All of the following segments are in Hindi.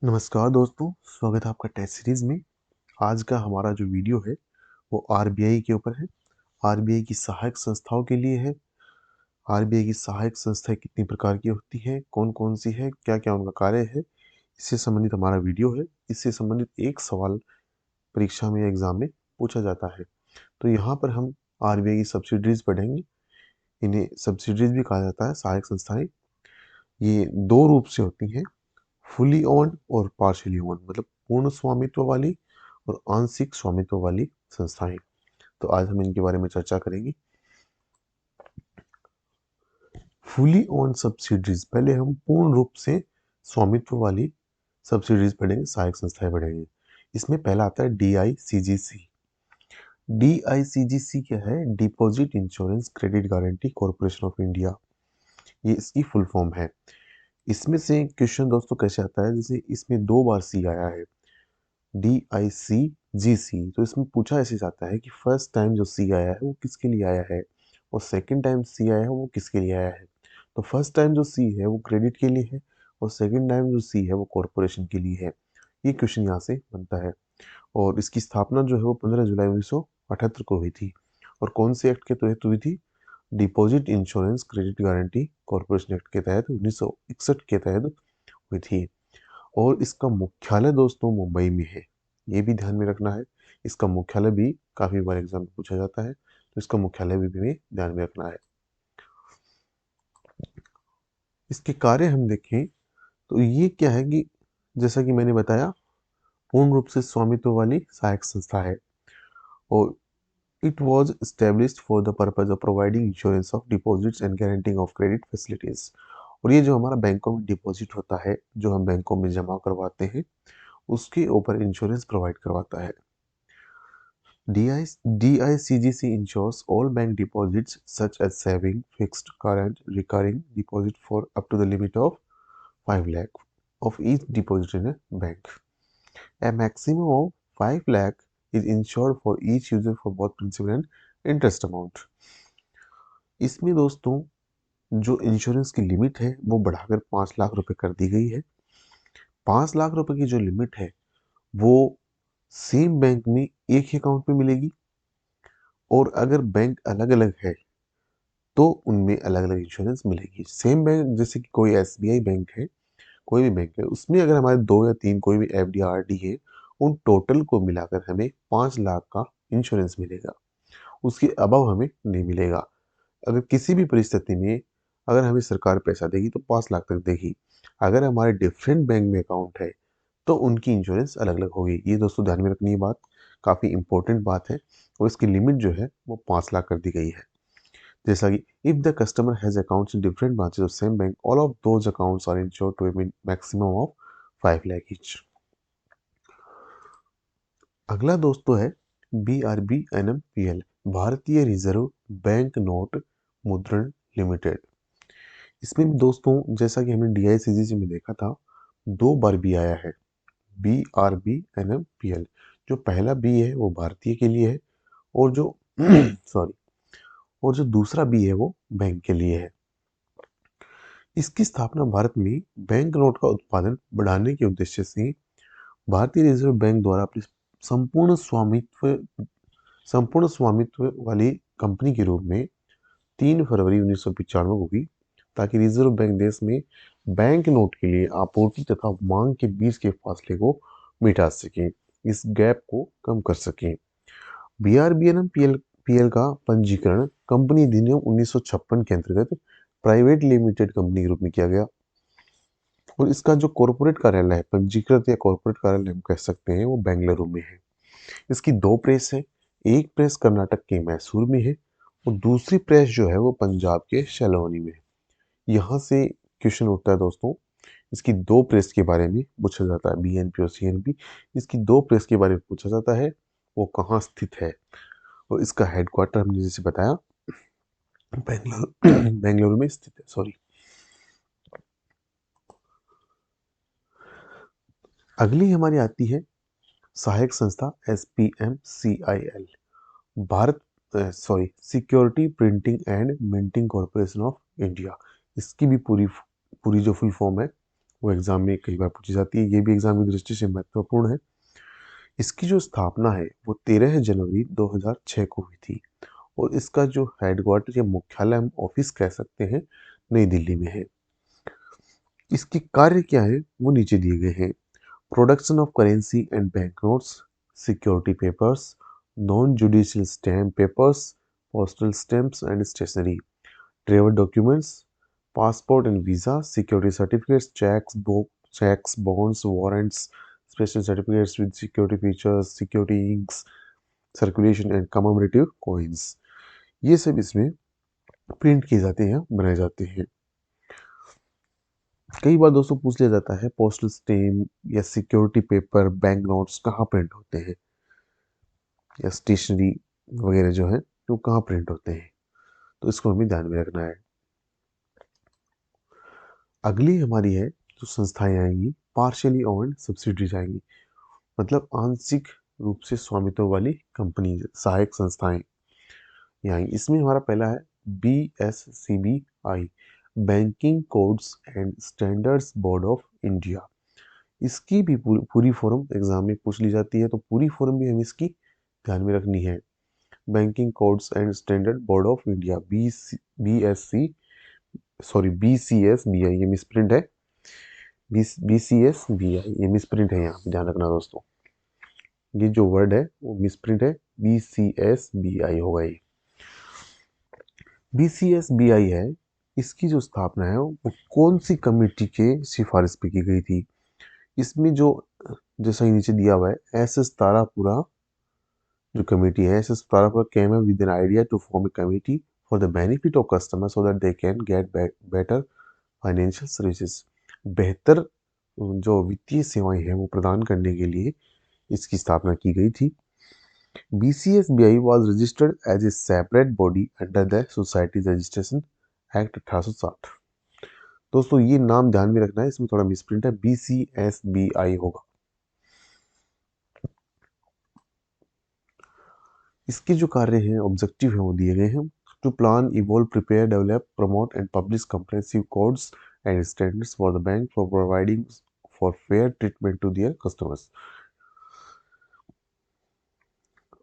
नमस्कार दोस्तों, स्वागत है आपका टेस्ट सीरीज में। आज का हमारा जो वीडियो है वो आरबीआई के ऊपर है। आरबीआई की सहायक संस्थाओं के लिए है। आरबीआई की सहायक संस्थाएं कितनी प्रकार की होती हैं, कौन कौन सी है, क्या क्या उनका कार्य है, इससे संबंधित हमारा वीडियो है। इससे संबंधित एक सवाल परीक्षा में या एग्जाम में पूछा जाता है। तो यहाँ पर हम आरबीआई की सब्सिडरीज पढ़ेंगे। इन्हें सब्सिडरीज भी कहा जाता है, सहायक संस्थाएं। ये दो रूप से होती हैं, फुली ओन्ड और पार्शियली ओन्ड, मतलब पूर्ण स्वामित्व वाली और आंशिक स्वामित्व वाली संस्थाएं। तो आज हम इनके बारे में चर्चा करेंगे। फुली ओन्ड सब्सिडरीज, पहले हम पूर्ण रूप से स्वामित्व वाली सब्सिडरीज पढ़ेंगे, सहायक संस्थाएं पढ़ेंगे। इसमें पहला आता है डीआईसीजीसी। डीआईसीजीसी क्या है? Deposit insurance credit guarantee corporation of India, ये इसकी फुल फॉर्म है। इसमें से क्वेश्चन दोस्तों कैसे आता है, जैसे इसमें दो बार सी आया है, DICGC, तो इसमें पूछा ऐसे जाता है कि फर्स्ट टाइम जो सी आया है वो किसके लिए आया है और सेकंड टाइम सी आया है वो किसके लिए आया है। तो फर्स्ट टाइम जो सी है वो क्रेडिट के लिए है और सेकंड टाइम जो सी है वो कॉरपोरेशन के लिए है। ये क्वेश्चन यहाँ से बनता है। और इसकी स्थापना जो है वो 15 जुलाई 1978 को हुई थी। और कौन से एक्ट के तहत हुई थी? Deposit insurance credit guarantee corporation act के तहत 1961 के तहत हुई थी। और इसका मुख्यालय दोस्तों मुंबई में है, ये भी ध्यान में रखना है। इसका मुख्यालय भी काफी बार एग्जाम में पूछा जाता है, तो इसका मुख्यालय भी हमें ध्यान में रखना है। इसके कार्य हम देखें तो ये क्या है कि जैसा कि मैंने बताया, पूर्ण रूप से स्वामित्व वाली सहायक संस्था है। और it was established for the purpose of providing insurance of deposits and guaranteeing of credit facilities. और ये जो हमारा बैंकों में डिपॉजिट होता है, जो हम बैंकों में जमा करवाते हैं, उसके ऊपर इंश्योरेंस प्रोवाइड करवाता है। DICGC ensures all bank deposits such as saving, fixed, current, recurring deposit for up to the limit of 5 lakh of each deposit in a bank. A maximum of 5 lakh is insured for each user for both principal and interest amount. इसमें दोस्तों जो इंश्योरेंस की लिमिट है वो बढ़ाकर 5 लाख रुपए कर दी गई है। 5 लाख रुपए की जो लिमिट है वो सेम बैंक में एक ही अकाउंट में मिलेगी, और अगर बैंक अलग अलग है तो उनमें अलग अलग इंश्योरेंस मिलेगी। सेम बैंक, जैसे कि कोई एसबीआई बैंक है, कोई भी बैंक है, उसमें अगर हमारे 2 या 3 कोई भी एफडी आरडी है, उन टोटल को मिलाकर हमें 5 लाख का इंश्योरेंस मिलेगा। उसके अबव हमें नहीं मिलेगा। अगर किसी भी परिस्थिति में अगर हमें सरकार पैसा देगी तो 5 लाख तक देगी। अगर हमारे डिफरेंट बैंक में अकाउंट है तो उनकी इंश्योरेंस अलग अलग होगी। ये दोस्तों ध्यान में रखनी ये बात, काफ़ी इंपॉर्टेंट बात है। और इसकी लिमिट जो है वो 5 लाख कर दी गई है। जैसा कि if the customer has accounts in different branches of same bank, all of those accounts are insured to a maximum of 5 lakh each. अगला दोस्तों है BRBNMPL, Bharatiya Reserve Bank Note Mudran Limited. इसमें भी दोस्तों जैसा कि हमने DICGC में देखा था, 2 बार बी आया है, BRBNMPL। जो पहला बी है वो भारतीय के लिए है, और जो सॉरी, और जो दूसरा बी है वो बैंक के लिए है। इसकी स्थापना भारत में बैंक नोट का उत्पादन बढ़ाने के उद्देश्य से भारतीय रिजर्व बैंक द्वारा अपनी संपूर्ण स्वामित्व वाली कंपनी के रूप में 3 फरवरी 1995 को हुई, ताकि रिजर्व बैंक देश में बैंक नोट के लिए आपूर्ति तथा मांग के बीच के फासले को मिटा सके, इस गैप को कम कर सके। BRBNPL का पंजीकरण कंपनी अधिनियम 1956 के अंतर्गत प्राइवेट लिमिटेड कंपनी के रूप में किया गया। और इसका जो कॉरपोरेट कार्यालय है, पंजीकृत या कॉरपोरेट कार्यालय हम कह सकते हैं, वो बेंगलुरु में है। इसकी 2 प्रेस है, एक प्रेस कर्नाटक के मैसूर में है और दूसरी प्रेस जो है वो पंजाब के शेलवानी में है। यहाँ से क्वेश्चन उठता है दोस्तों, इसकी 2 प्रेस के बारे में पूछा जाता है, BNP और CNP। इसकी 2 प्रेस के बारे में पूछा जाता है, वो कहाँ स्थित है। और इसका हेडक्वार्टर हमने जैसे बताया बेंगलुरु बेंगलुरु में स्थित है। सॉरी। अगली हमारी आती है सहायक संस्था SPMCIL, Bharat security printing and minting corporation of India. इसकी भी पूरी पूरी जो फुल फॉर्म है वो एग्जाम में कई बार पूछी जाती है, ये भी एग्जाम की दृष्टि से महत्वपूर्ण है। इसकी जो स्थापना है वो 13 जनवरी 2006 को हुई थी और इसका जो हेडक्वार्टर या मुख्यालय हम ऑफिस कह सकते हैं नई दिल्ली में है। इसके कार्य क्या है वो नीचे दिए गए हैं। Production of currency and bank notes, security papers, non judicial stamp papers, postal stamps and stationery, travel documents, passport and visa, security certificates, checks, bonds, warrants, special certificates with security features, security inks, circulation and commemorative coins। ये सब इसमें प्रिंट किए जाते हैं, बनाए जाते हैं। कई बार दोस्तों पूछ लिया जाता है पोस्टल स्टैम्प या सिक्योरिटी पेपर, बैंक नोट्स कहाँ प्रिंट होते हैं, या स्टेशनरी वगैरह जो है तो कहाँ प्रिंट होते हैं, तो इसको हमें ध्यान में रखना है। अगली हमारी है जो संस्थाएं आएंगी, पार्शियली ओन्ड सब्सिडीज आएंगी, मतलब आंशिक रूप से स्वामित्व वाली कंपनी, सहायक संस्थाएं यहाँ। इसमें हमारा पहला है BSCBI, banking codes and standards board of India. इसकी भी पूरी फॉर्म एग्जाम में पूछ ली जाती है, तो पूरी फॉर्म भी हमें इसकी ध्यान में रखनी है। Banking codes and standard board of India, BCSBI, ये मिसप्रिंट है, BCSBI ये मिसप्रिंट है, यहाँ ध्यान रखना दोस्तों, ये जो वर्ड है वो मिसप्रिंट है, BCSBI होगा ये। BCSBI है, इसकी जो स्थापना है वो कौन सी कमेटी के सिफारिश पे की गई थी। इसमें जो जैसा ही नीचे दिया हुआ है, SS तारापुरा जो कमेटी है, SS Tarapore came up with an idea to form a committee for the benefit of customer so that they can get better financial services. बेहतर जो वित्तीय सेवाएं हैं वो प्रदान करने के लिए इसकी स्थापना की गई थी। BCSBI was registered as a separate body under the Societies Registration Act 1860। दोस्तों ये नाम ध्यान में रखना है, इसमें थोड़ा मिसप्रिंट है, BCSBI होगा। इसके जो कार्य हैं, ऑब्जेक्टिव हैं, वो दिए गए हैं। To plan, evolve, prepare, develop, promote and publish comprehensive codes and standards for the bank for providing for fair treatment to their customers.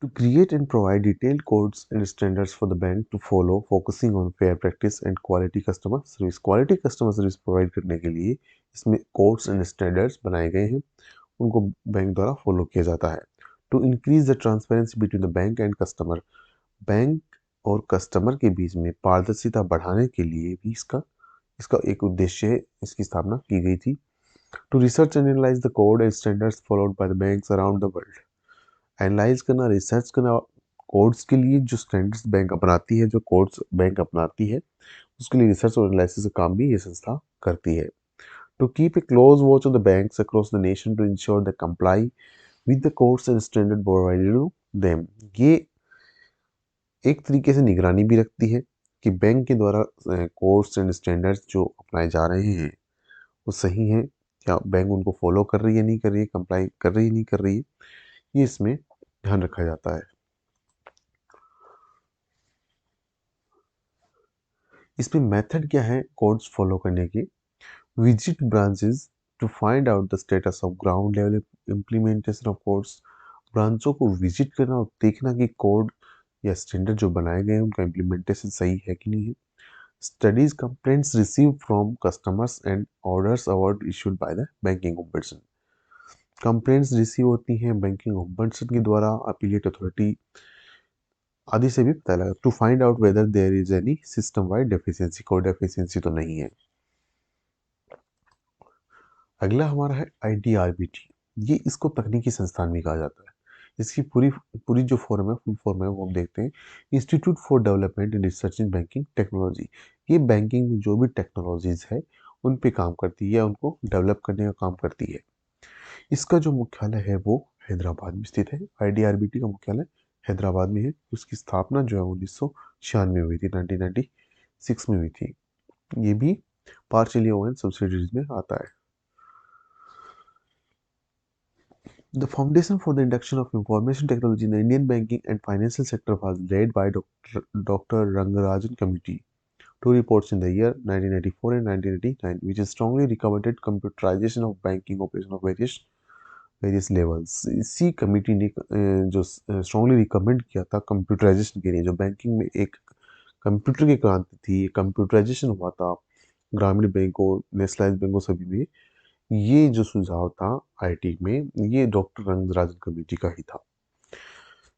To create and provide detailed codes and standards for the bank to follow, focusing on fair practice and quality customer service। Quality customer service provide करने के लिए इसमें कोड्स एंड स्टैंडर्ड्स बनाए गए हैं, उनको बैंक द्वारा फॉलो किया जाता है। To increase the transparency between the bank and customer, bank और कस्टमर के बीच में पारदर्शिता बढ़ाने के लिए भी इसका एक उद्देश्य है, इसकी स्थापना की गई थी। To research and analyse the code and standards followed by the banks around the world, analyse करना, रिसर्च करना कोड्स के लिए जो स्टैंडर्ड्स बैंक अपनाती है, जो कोड्स बैंक अपनाती है उसके लिए रिसर्च और एनालिसिस का काम भी ये संस्था करती है। To keep a close watch on the banks across the nation to ensure the comply with the codes and standard provided to them, ये एक तरीके से निगरानी भी रखती है कि बैंक के द्वारा कोड्स एंड स्टैंडर्ड्स जो अपनाए जा रहे हैं वो सही हैं, क्या बैंक उनको फॉलो कर रही है, नहीं कर रही है, कंप्लाई कर रही है, नहीं कर रही है, ये इसमें ध्यान रखा जाता है। इसमें मेथड क्या है कोड्स फॉलो करने की। Visit branches to find out the status of ground level implementation of codes, ब्रांचों को विजिट करना और देखना कि कोड या स्टैंडर्ड जो बनाए गए हैं उनका इम्प्लीमेंटेशन सही है कि नहीं है। Studies complaints receive from customers and orders award issued by the banking ombudsman, complaints receive होती हैं बैंकिंग ओम्बड्समैन के द्वारा, अपीलेट अथॉरिटी आदि से भी पता लगा। To find out whether there is any system wide deficiency, कोई डेफिशिएंसी तो नहीं है। अगला हमारा है IDRBT, ये इसको तकनीकी संस्थान भी कहा जाता है। इसकी पूरी पूरी जो फॉर्म है, फुल फॉर्म है, वो हम देखते हैं। Institute for development and research in banking technology, ये बैंकिंग में जो भी टेक्नोलॉजीज है उन पे काम करती है, उनको डेवलप करने का काम करती है। इसका जो मुख्यालय है वो हैदराबाद में स्थित है। IDRBT का मुख्यालय हैदराबाद में है। उसकी स्थापना जो है 1996 में हुई थी, 1996 में हुई थी। ये भी पार्शियली ओन्ड सब्सिडीज में आता है। The foundation for the induction of information technology in the Indian banking and financial sector was laid by Dr. Rangarajan Committee two reports in the year 1984 and 1989, which strongly recommended computerization of banking operation of various levels. इसी कमेटी ने जो स्ट्रांगली रिकमेंड किया था कंप्यूटराइजेशन के लिए, जो बैंकिंग में एक कंप्यूटर की क्रांति थी, कंप्यूटराइजेशन हुआ था ग्रामीण बैंकों, नेशनलाइज बैंकों सभी में। ये जो सुझाव था आईटी में, ये डॉक्टर रंगराजन कमेटी का ही था।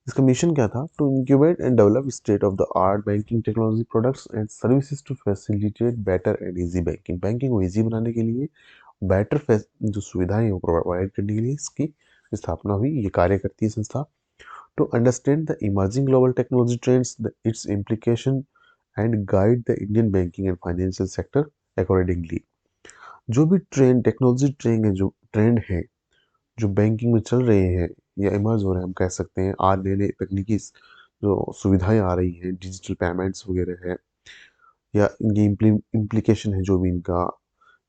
इसका मिशन क्या था? To incubate and develop state of the art banking technology products and services to facilitate better and easy banking. Banking को इजी बनाने के लिए, बेटर जो सुविधाएं वो प्रोवाइड करने के लिए इसकी स्थापना हुई। ये कार्य करती है संस्था। To understand the emerging global technology trends, its implication and guide the Indian banking and financial sector accordingly. जो भी ट्रेंड है जो बैंकिंग में चल रहे हैं या इमर्ज हो रहे हैं, हम कह सकते हैं, आज नए नए तकनीकी जो सुविधाएं आ रही हैं, डिजिटल पेमेंट्स वगैरह है, या इनकी इम्प्लीकेशन है जो भी इनका,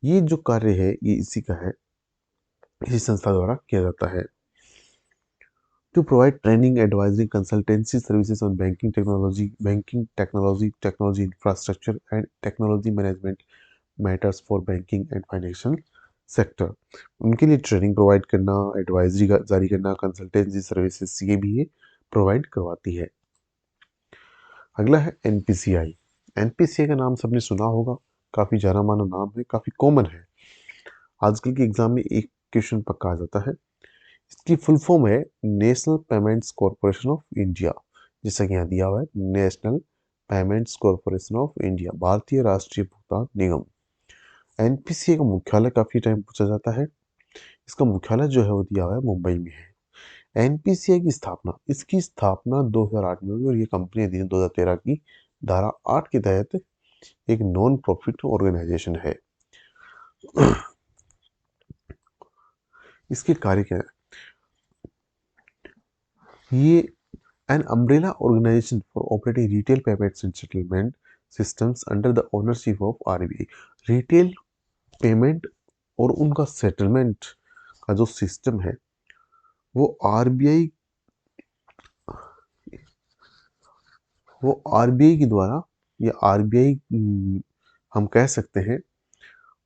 ये जो कार्य है ये इसी का है, इसी संस्था द्वारा किया जाता है। To provide training, advisory, consultancy services on technology infrastructure and technology management matters for banking and financial sector. उनके लिए ट्रेनिंग प्रोवाइड करना, एडवाइजरी जारी करना, कंसल्टेंसी सर्विसेज, ये भी ये प्रोवाइड करवाती है। अगला है एनपीसीआई। एनपीसीआई का नाम सबने सुना होगा, काफ़ी जाना माना नाम है, काफ़ी कॉमन है। आजकल के एग्जाम में एक क्वेश्चन पक्का आ जाता है। इसकी फुल फॉर्म है national payments corporation of India. जैसा कि यहाँ दिया हुआ है, national payments corporation of India, भारतीय राष्ट्रीय भुगतान निगम। एनपीसीआई का मुख्यालय काफ़ी टाइम पूछा जाता है। इसका मुख्यालय जो है वो दिया हुआ है मुंबई में है। एनपीसीआई की स्थापना, इसकी स्थापना 2008 में हुई और ये कंपनी अधिनियम 2013 की धारा 8 के तहत एक नॉन प्रॉफिट ऑर्गेनाइजेशन है। इसके कार्य क्या है? ये an umbrella organisation for operating retail payments and settlement systems under the ownership of RBI. Retail payment और उनका सेटलमेंट का जो सिस्टम है वो आरबीआई के द्वारा, या आरबीआई हम कह सकते हैं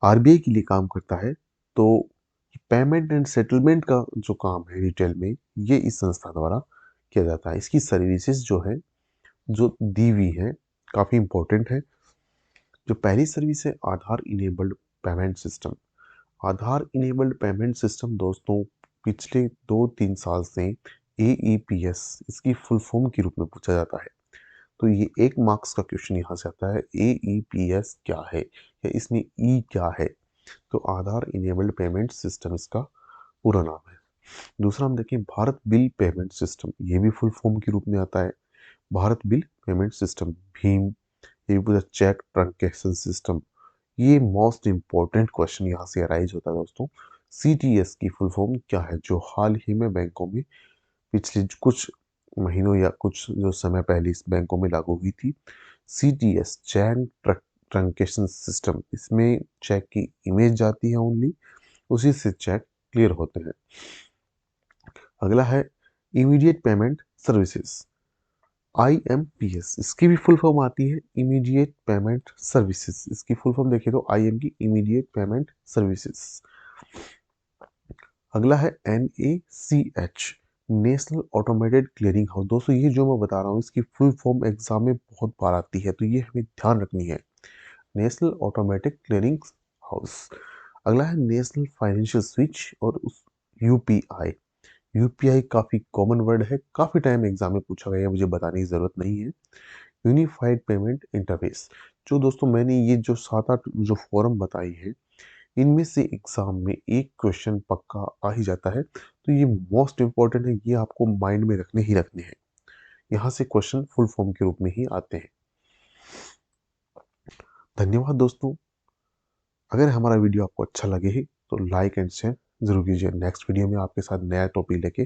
आरबीआई के लिए काम करता है। तो पेमेंट एंड सेटलमेंट का जो काम है रिटेल में, ये इस संस्था द्वारा किया जाता है। इसकी सर्विसेज जो है, जो दी हुई है, काफ़ी इंपॉर्टेंट है। जो पहली सर्विस है आधार इनेबल्ड पेमेंट सिस्टम। आधार इनेबल्ड पेमेंट सिस्टम दोस्तों पिछले 2-3 साल से AEPS, इसकी फुल फॉर्म के रूप में पूछा जाता है। तो ये 1 मार्क्स का क्वेश्चन यहाँ से आता है, AEPS क्या है या इसमें ई क्या है? तो आधार इनेबल्ड पेमेंट सिस्टम इसका पूरा नाम है। दूसरा हम देखें भारत बिल पेमेंट सिस्टम, ये भी फुल फॉर्म के रूप में आता है, Bharat bill payment system, Bhim. ये भी पूरा चेक ट्रांजैक्शन सिस्टम। ये मोस्ट इंपॉर्टेंट क्वेश्चन यहाँ से अराइज होता है दोस्तों। CTS की फुल फॉर्म क्या है, जो हाल ही में बैंकों में पिछले कुछ महीनों या कुछ जो समय पहले इस बैंकों में लागू हुई थी। CTS चेक ट्रांजैक्शन सिस्टम, इसमें चेक की इमेज जाती है ओनली, उसी से चेक क्लियर होते हैं। अगला है इमीडिएट पेमेंट सर्विसेज, IMPS। इसकी भी फुल फॉर्म आती है इमीडिएट पेमेंट सर्विसेज। इसकी फुल फॉर्म देखिए तो IM की इमीडिएट पेमेंट सर्विसेज। अगला है NACH, national automated clearing house. दोस्तों ये जो मैं बता रहा हूँ इसकी फुल फॉर्म एग्जाम में बहुत बार आती है, तो ये हमें ध्यान रखनी है, नेशनल ऑटोमेटिक क्लियरिंग हाउस। अगला है नेशनल फाइनेंशियल स्विच और UPI। UPI काफ़ी कॉमन वर्ड है, काफ़ी टाइम एग्जाम में पूछा गया है, मुझे बताने की ज़रूरत नहीं है। Unified payment interface. जो दोस्तों मैंने ये जो 7-8 जो फॉर्म बताई है, इनमें से एग्जाम में एक क्वेश्चन पक्का आ ही जाता है, तो ये मोस्ट इंपॉर्टेंट है, ये आपको माइंड में रखने ही रखने हैं। यहाँ से क्वेश्चन फुल फॉर्म के रूप में ही आते हैं। धन्यवाद दोस्तों। अगर हमारा वीडियो आपको अच्छा लगे तो लाइक एंड शेयर जरूर कीजिए। नेक्स्ट वीडियो में आपके साथ नया टॉपिक लेके